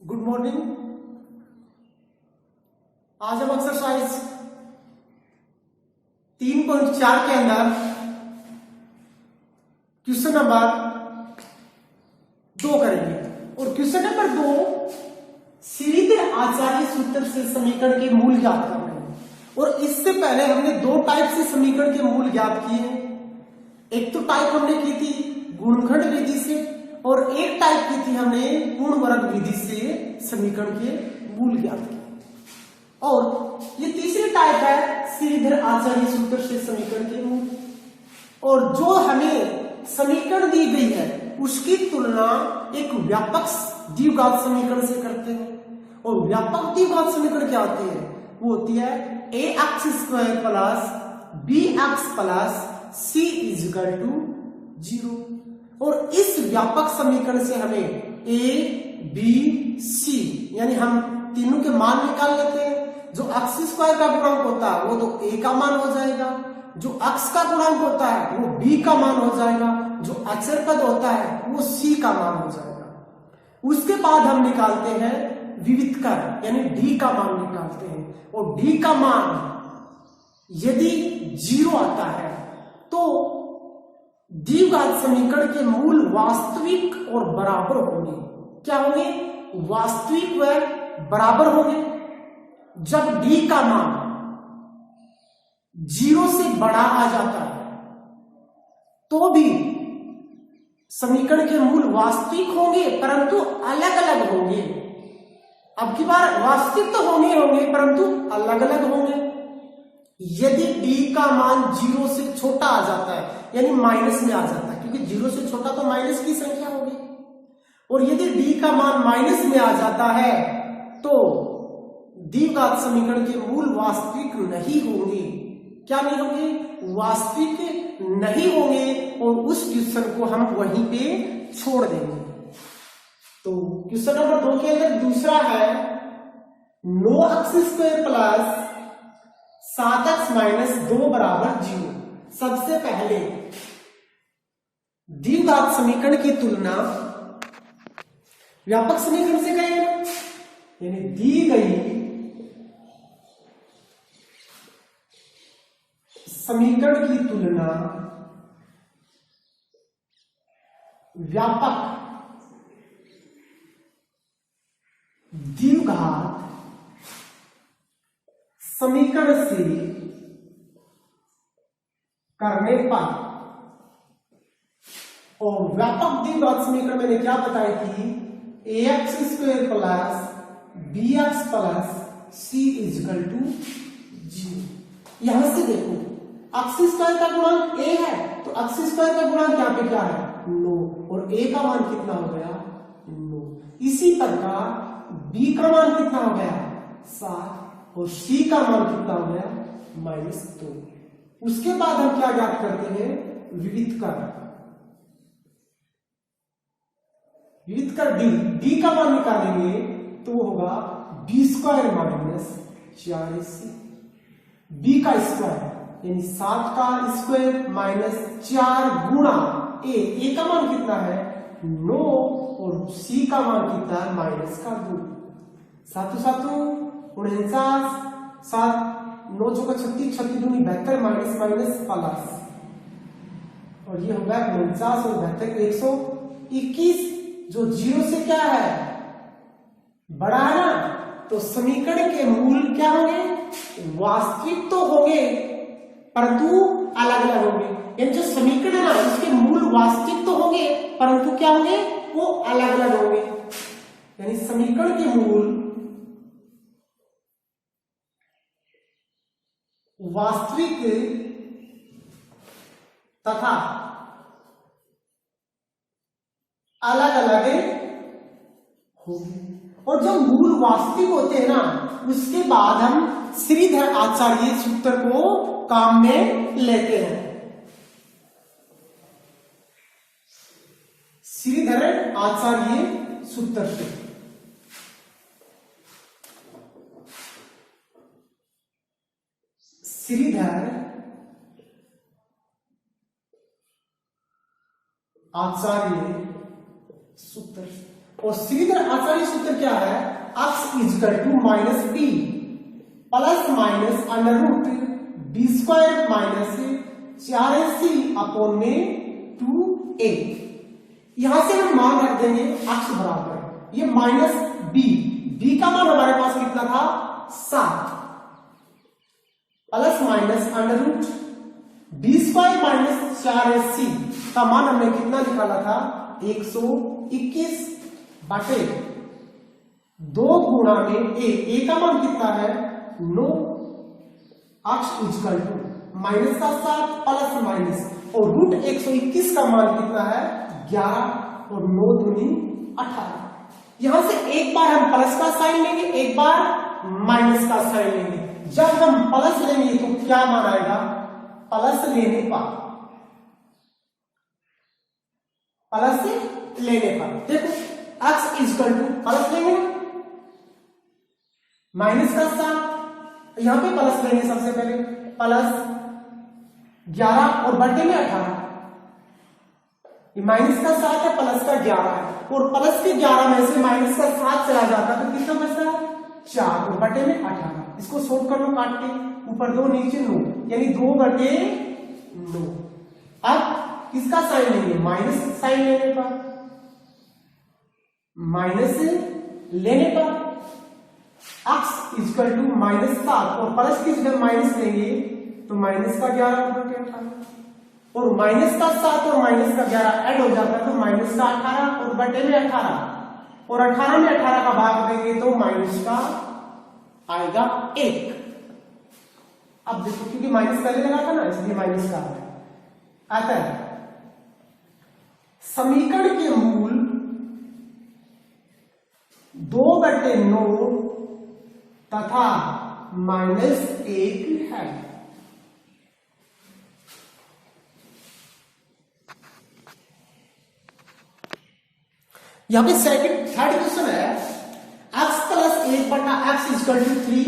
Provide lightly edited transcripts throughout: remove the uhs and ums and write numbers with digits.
Good morning. आज हम exercise 3.4 के अंदर क्वेश्चन नंबर 2 करेंगे और क्वेश्चन नंबर 2 श्रीधर आचार्य सूत्र से समीकरण के मूल ज्ञात करने हैं। और इससे पहले हमने 2 टाइप से समीकरण के मूल ज्ञात किए हैं। एक तो टाइप हमने की थी गुणनखंड विधि से और एक टाइप की थी हमने पूर्ण वर्ग विधि से समीकरण के मूल ज्ञात किए। और ये तीसरी टाइप है श्रीधर आचार्य सूत्र से समीकरण के मूल। और जो हमें समीकरण दी गई है उसकी तुलना एक व्यापक द्विघात समीकरण से करते हैं। और व्यापक द्विघात समीकरण क्या होती है? वो होती है ax² plus bx plus c = 0। और इस व्यापक समीकरण से हमें a b c यानी हम तीनों के मान निकाल लेते हैं। जो x² का गुणांक होता है वो तो a का मान हो जाएगा, जो x का गुणांक होता है वो b का मान हो जाएगा, जो अचर पद होता है वो c का मान हो जाएगा। उसके बाद हम निकालते हैं विविधकर यानी d का मान निकालते हैं। और d का मान यदि 0 आता है तो द्विघात समीकरण के मूल वास्तविक और बराबर होंगे। क्या होंगे? वास्तविक व बराबर होंगे। जब d का मान 0 से बड़ा आ जाता है तो भी समीकरण के मूल वास्तविक होंगे परंतु अलग अलग होंगे। अब की बार वास्तविक तो होंगे परंतु अलग अलग होंगे। यदि d का मान 0 से छोटा आ जाता है यानी माइनस में आ जाता है, क्योंकि 0 से छोटा तो माइनस की संख्या होगी। और यदि d का मान माइनस में आ जाता है तो द्विघात समीकरण के मूल वास्तविक नहीं होंगे। क्या नहीं होंगे? वास्तविक नहीं होंगे। और उस क्वेश्चन को हम वहीं पे छोड़ देंगे। तो क्वेश्चन नंबर 2 के अंदर दूसरा है 9x² प्लस 7x - 2 = 0। सबसे पहले द्विघात समीकरण की तुलना व्यापक समीकरण से करेंगे, यानी दी गई समीकरण की तुलना व्यापक द्विघात समीकरण से करने पर। और व्यापक द्विघात समीकरण मैंने क्या बताई थी? ax² plus bx plus c = 0। यहां से देखो x² का गुणांक a है तो x² का गुणांक यहां पे क्या है? 9। और a का मान कितना हो गया? 9। इसी प्रकार b का मान कितना हो गया? 7। और c का मान कितना हो गया? -2। उसके बाद हम क्या ज्ञात करते हैं? विविधकर d का मान निकालेंगे तो वो होगा b² - 4ac। b का स्क्वायर यानी 7 का स्क्वायर -4 गुणा a का मान कितना है? 9। और c का मान कितना है? -2। 7 7 49 7 9 चौका 36 36 दूनी 72 माइनस प्लस। और ये होगा 49 और 72 121। जो 0 से क्या है? बड़ा है ना। तो समीकरण के मूल क्या होंगे? वास्तविक तो होंगे परंतु अलग अलग होंगे। यानी जो समीकरण है ना उसके मूल वास्तविक तो होंगे परंतु क्या होंगे? वो अलग अलग होंगे। यानी समीकरण के मूल वास्तविक तथा अलग अलग होंगे। और जो मूल वास्तविक होते हैं ना उसके बाद हम श्रीधर आचार्य सूत्र को काम में लेते हैं। श्रीधर आचार्य सूत्र से श्रीधर आचार्य सूत्र और सीधे आचार्य सूत्र क्या है, x equal to minus B plus minus under root B square minus 4ac upon में 2a। यहां से हम मान रख देंगे x बराबर ये माइनस b का मान हमारे पास कितना था 7 plus minus under root B square minus 4ac का मान हमने कितना निकाला था 121 बटे 2 गुणा में a का मान कितना है 9 x इक्वल टू माइनस का 7 प्लस माइनस और रूट 121 का मान कितना है 11 और 9 दूनी 18। यहां से एक बार हम प्लस का साइन लेंगे, एक बार माइनस का साइन लेंगे। जब हम प्लस लेंगे तो क्या मान आएगा, प्लस लेने पर देखो x इक्वल टू प्लस लेंगे माइनस का 7, यहां पे प्लस लेंगे सबसे पहले प्लस 11 और बटे में 18, ये माइनस का 7 है प्लस का 11 है और प्लस के 11 में से माइनस का 7 चला जाता है तो कितना बचता है 4 और बटे में 18। इसको सोल्व कर लो काट के, ऊपर 2 नीचे 9 यानी 2 बटे 9। अब किसका साइन लेंगे, माइनस साइन लेने पर, माइनस लेने पर x इक्वल टू माइनस 7 और प्लस की जगह माइनस लेंगे तो माइनस का 11 और बटे 18 और माइनस का 7 और माइनस का 11 ऐड हो जाता है तो माइनस का 18 और बटे में 18 और 18 में 18 का भाग देंगे तो माइनस का आएगा 1। अब देखो क्योंकि माइनस पहले लगा था ना इसलिए माइनस का आता है। समीकरण के मूल 2/9 तथा -1 है। यहां पे थर्ड क्वेश्चन है x plus 1/x equal to 3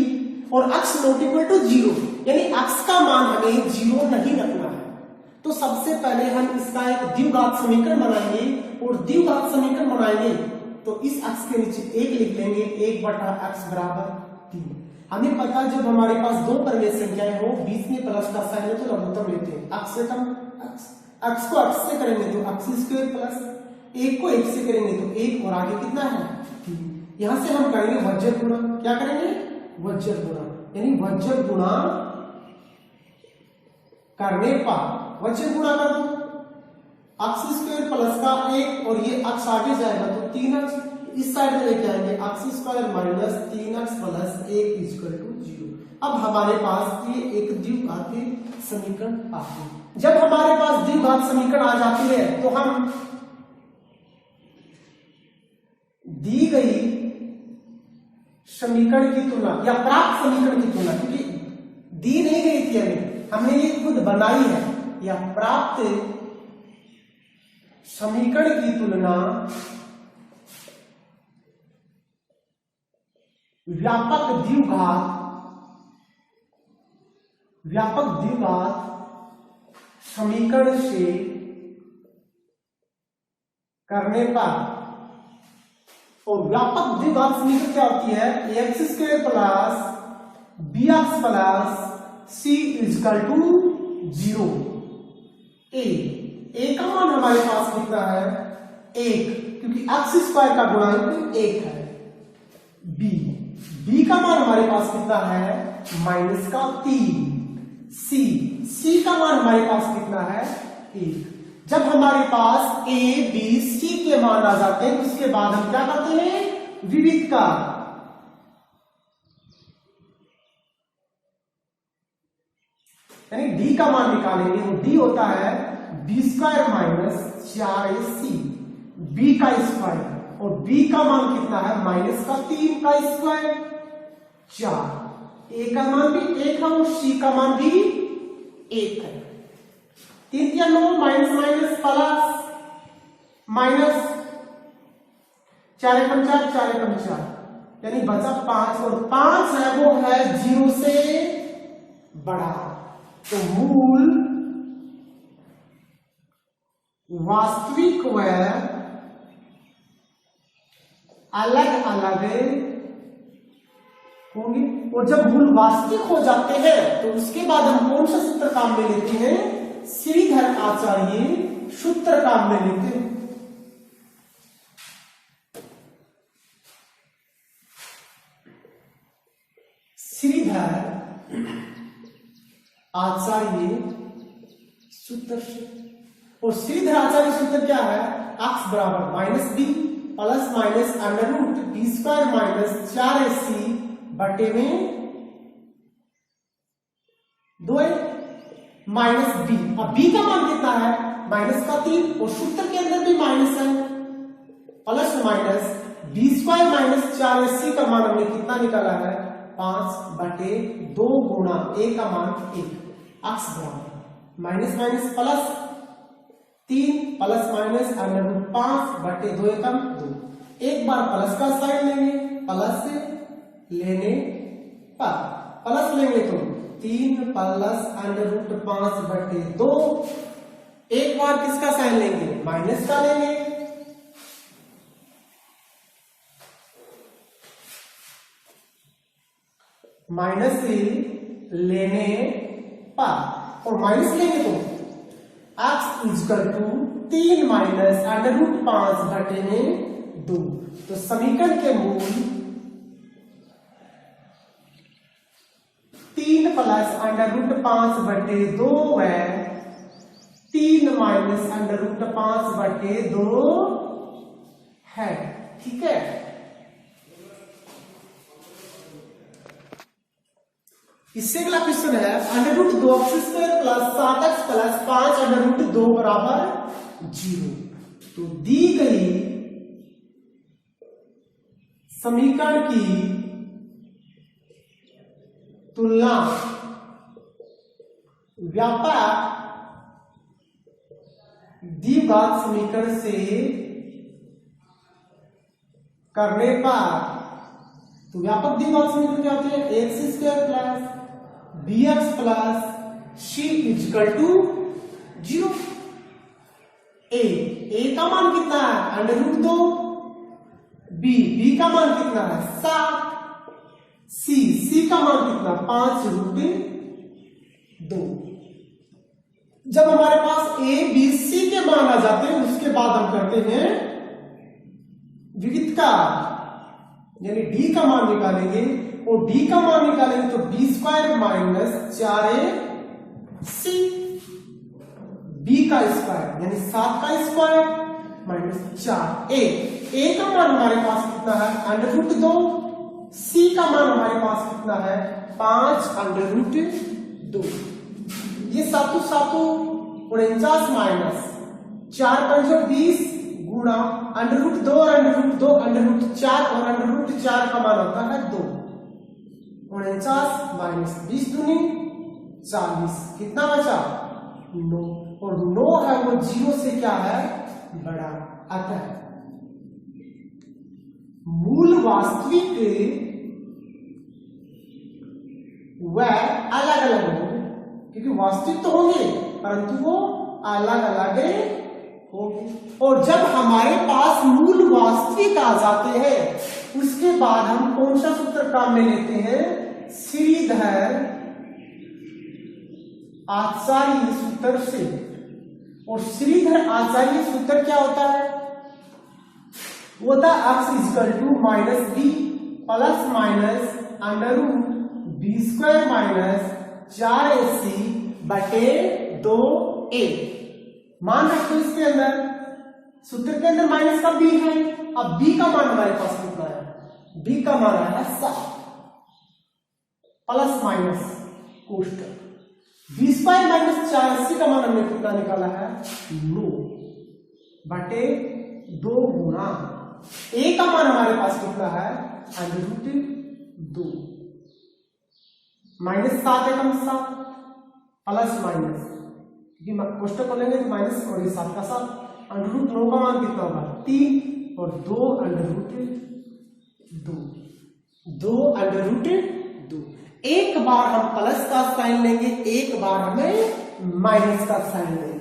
और x नॉट इक्वल टू 0 यानी x का मान हमें 0 नहीं रखना है। तो सबसे पहले हम इसका एक द्विघात समीकरण बनाएंगे और द्विघात समीकरण बनाएंगे तो इस x के नीचे 1 लिख लेंगे 1/x बराबर 3। हमें पता जब हमारे पास दो परिमेय संख्याएं हो बीच में प्लस का साइन है तो लघुत्तम लेते हैं। x से कम x को x से करेंगे तो x स्क्वायर प्लस 1 को 1 से करेंगे तो 1 और आगे कितना है 3। यहां से हम करेंगे वज्र गुणा। क्या करेंगे, वज्र गुणा, यानी वज्र गुणा करने पर वज्र गुणा कर दो x स्क्वायर प्लस का 1 और ये x आगे जाएगा तो 3x इस साइड में लेके आएंगे x square minus 3x plus 1 equal to 0। अब हमारे पास ये एक द्विघात समीकरण आती है। जब हमारे पास द्विघात समीकरण आ जाती है तो हम दी गई समीकरण की तुलना या प्राप्त समीकरण की तुलना, क्योंकि दी नहीं गई थी हमने ये खुद बनाई है, या प्राप्त समीकरण की तुलना व्यापक द्विघात समीकरण से करने पर, और व्यापक द्विघात समीकरण क्या होती है, ax square plus bx plus c equal to 0। a का मान हमारे पास कितना है 1 क्योंकि x स्क्वायर का गुणांक 1 है। b का मान हमारे पास कितना है माइनस का 3। c का मान हमारे पास कितना है 1। जब हमारे पास a b c के मान आ जाते हैं उसके बाद हम क्या करते हैं विविध का, यानी d का मान निकालेंगे तो d होता है b square minus 4ac b का स्क्वायर और b का मान कितना है माइनस का 3 का स्क्वायर 4। a का मान भी 1 है और c का मान भी 1 है। 3 या 9 माइनस माइनस प्लस माइनस 4 एकम 4 4 एकम 4 यानी बचा 5 और 5 है वो है 0 से बड़ा। तो मूल वास्तविक व अलग अलग होंगे। और जब मूल वास्तविक हो जाते हैं तो उसके बाद हम कौन सा सूत्र काम में लेते हैं? श्रीधर आचार्य सूत्र काम में लेते हैं। श्रीधर आचार्य सूत्र। और श्रीधर आचार्य सूत्र क्या है? x बराबर minus B plus minus under root B square minus 4ac बटे में 2a माइनस बी। अब बी का मान कितना है? माइनस का 3 और सूत्र के अंदर भी माइनस है। Plus minus B square minus 4ac का मान हमने कितना निकाला है? 5 बटे 2 गुणा a का मान 1। x बराबर minus minus plus 3 plus minus under root 5 बटे 2 एकम 2। एक बार प्लस का साइन लेंगे, प्लस लेने पर प्लस लेंगे तो 3 प्लस अंडर रूट 5 बटे 2। एक बार किसका साइन लेंगे? माइनस का लेंगे। माइनस लेने पर और माइनस लेंगे तो x equal to 3 minus under root 5 बटे में 2। तो समीकरण के मूल 3 प्लस अंडर रूट 5 बटे 2 है 3 माइनस अंडर रूट 5 बटे 2 है। ठीक है। इससे अगला क्वेश्चन है under root 2x square plus 7x plus 5 under root 2 बराबर 0। तो दी गई समीकरण की तुलना व्यापक द्विघात समीकरण से करने पर, तो व्यापक द्विघात समीकरण क्या होते हैं? X square plus bx plus c equal to 0। a का मान कितना है? Under root 2। b का मान कितना है? 7। c का मान कितना? 5 रूट 2। जब हमारे पास a b c के मान आ जाते हैं उसके बाद हम करते हैं विविध का, यानी d का मान निकालेंगे। और d का मान निकालेंगे तो B square minus 4ac b का स्क्वायर यानी 7 का स्क्वायर माइनस 4a का मान हमारे पास कितना है? Under root 2। c का मान हमारे पास कितना है? 5 अंडर रूट 2। ये सातों 49 माइनस 4 5 20 गुणा अंडर रूट 2 और अंडर रूट 2 अंडर रूट 4 और अंडर रूट 4 का मान होता है 2। 49 माइनस 20 दूनी 40। कितना बचा? 9। और 9 है वो 0 से क्या है? बड़ा। अतः मूल वास्तविक व अलग अलग होंगे, क्योंकि वास्तविक तो होंगे परंतु वो अलग अलग होंगे। और जब हमारे पास मूल वास्तविक आ जाते हैं उसके बाद हम कौन सा सूत्र काम में लेते हैं? श्रीधर आचार्य सूत्र से। और श्रीधर आचार्य सूत्र क्या होता है? वो होता है x equal to minus B plus minus under root B square minus 4ac बटे 2a। मान रखो इसके अंदर, सूत्र के अंदर माइनस का b है। अब b का मान हमारे पास कितना है? b का मान है 7 प्लस माइनस कोष्टक बी स्क्वायर माइनस 4ac का मान हमने कितना निकाला है? 9 बटे 2 गुणा a का मान हमारे पास कितना है? अंडर रूट 2 माइनस 7 एकम 7 प्लस माइनस, क्योंकि कोष्टक को लेंगे तो माइनस और ये 7 का 7। अंडर रूट 9 का मान कितना होगा? 3 और 2 अंडर रूट 2 अंडर रूट 2। एक बार हम प्लस का साइन लेंगे, एक बार हमें माइनस का साइन लेंगे।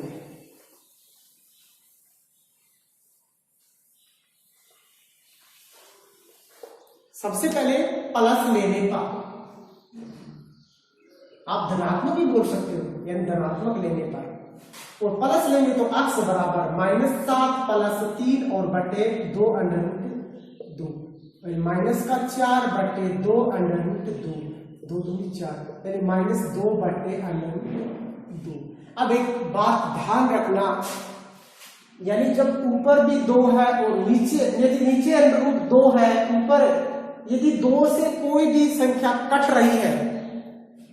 सबसे पहले प्लस लेने पर आप धनात्मक भी बोल सकते हो, यानी धनात्मक लेने पर, और प्लस लेंगे तो x बराबर -7 प्लस 3 और बटे 2 √ 2, माइनस का 4 बटे 2 √2, 2 दूनी 4, यानी -2 बटे √2। अब एक बात ध्यान रखना, यानी जब ऊपर भी 2 है और नीचे, यदि नीचे √2 है, ऊपर यदि 2 से कोई भी संख्या कट रही है,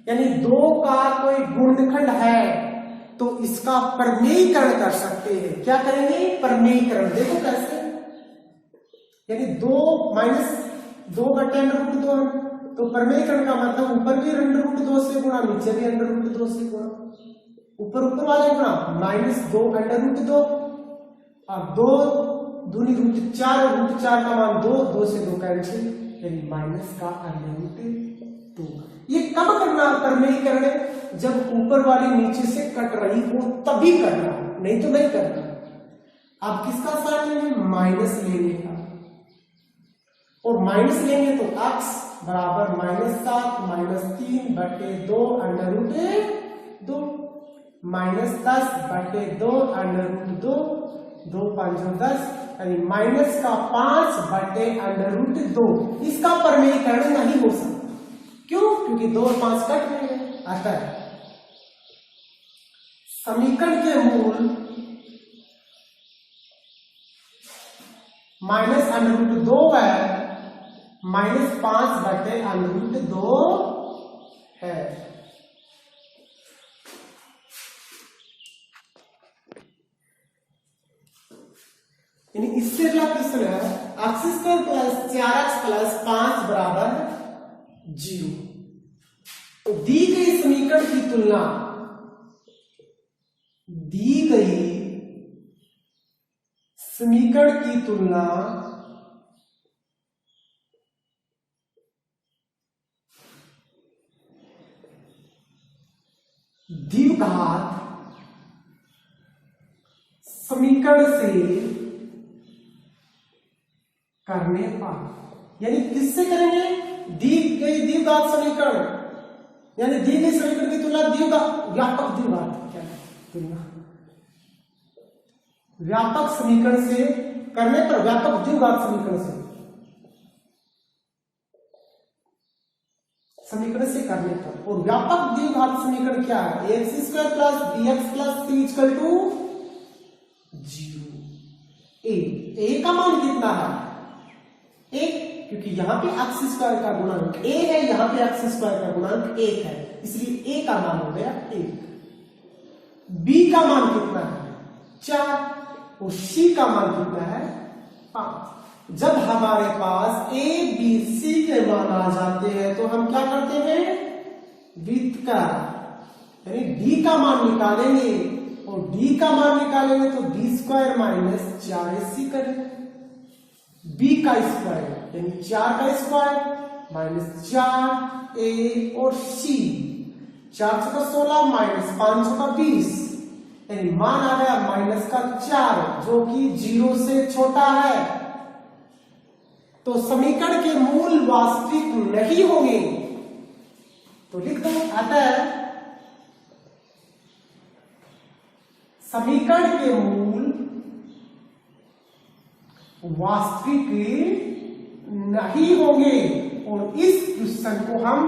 यानी 2 का कोई गुणनखंड है, तो इसका परमेयीकरण कर सकते हैं। क्या करेंगे? परमेयीकरण। देखो कैसे, यानी 2 - 2 बटे √2, तो परमेयीकरण का मतलब ऊपर भी √2 से गुणा, नीचे भी √2 से गुणा, ऊपर वाले गुणा -2 √2, और 2 दूनी √4 और √4 का मान 2, 2 से 2 कैंसिल, यानी माइनस का √2। ये कब करना परमेयीकरण? जब ऊपर वाली नीचे से कट रही हो तभी करना, नहीं तो नहीं करना। अब किसका साइन लेंगे? माइनस लेंगे का, और माइनस लेंगे तो x बराबर -7 - 3 बटे 2 √2, -10 बटे 2 √2, 2 5 10, यानी माइनस का 5 बटे √2। इसका परमेयीकरण नहीं हो सकता। क्यों? क्योंकि 2 और 5 कट रहे हैं। अतः समीकरण के मूल -√2 है, -5 बटे √2 है। यानी इससे अगला क्वेश्चन है x² + 4x + 5 बराबर 0। तो दी गई समीकरण की तुलना, दी गई समीकरण की तुलना द्विघात समीकरण से करने पर, यानी किससे करेंगे? दी गई द्विघात समीकरण, यानी दी गई समीकरण की तुलना व्यापक द्विघात, क्या तुलना व्यापक समीकरण से करने पर, व्यापक द्विघात समीकरण से करने पर। और व्यापक द्विघात समीकरण क्या है? ax² + bx + c = 0। a का मान कितना है? 1, क्योंकि यहां पे x² का गुणांक a है, यहां पे x² का गुणांक 1 है, इसलिए a का मान हो गया 1। b का मान कितना है? 4, और c का मान कितना है? 5। जब हमारे पास a b c के मान आ जाते हैं तो हम क्या करते हैं? व्युत्क्रम, यानी d का मान निकालेंगे, और d का मान निकालेंगे तो b² - 4ac करेंगे, b का स्क्वायर यानी 4 का स्क्वायर -4a और c, 4 × 16 -5 × 20, यानी मान आ गया -4, जो कि 0 से छोटा है। तो समीकरण के मूल वास्तविक नहीं होंगे, तो लिख दो। अतः समीकरण के मूल वास्तविक नहीं होंगे, और इस क्वेश्चन को हम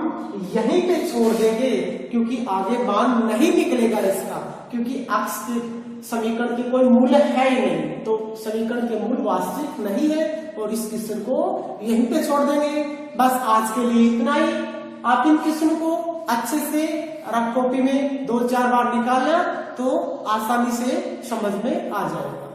यहीं पे छोड़ देंगे, क्योंकि आगे मान नहीं निकलेगा इसका, क्योंकि x के समीकरण के कोई मूल्य है ही नहीं, तो समीकरण के मूल वास्तविक नहीं है, और इस क्वेश्चन को यहीं पे छोड़ देंगे। बस आज के लिए इतना ही। आप इन क्वेश्चन को अच्छे से रफ कॉपी में 2-4 बार निकालना, तो आसानी से समझ में आ जाएगा।